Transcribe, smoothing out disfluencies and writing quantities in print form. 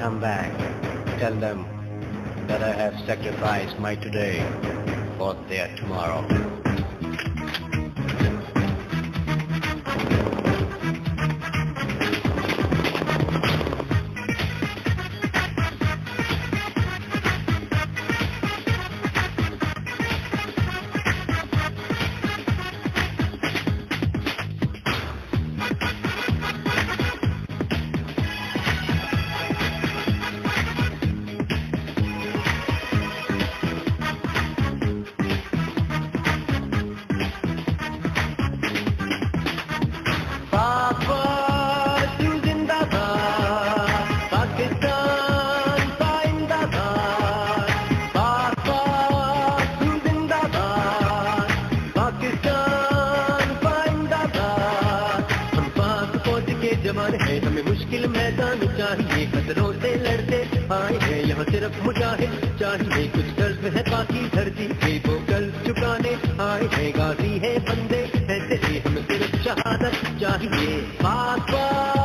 come back, tell them that I have sacrificed my today for their tomorrow. जवान है हमें मुश्किल मैदान चाहिए खतरों से लड़ते आए हैं यहाँ सिर्फ मुजाहिद चाहिए कुछ दर्द है बाकी धरती पे वो कल चुकाने आए हैं गाजी है बंदे ऐसे ही हमें सिर्फ शहादत चाहिए पाक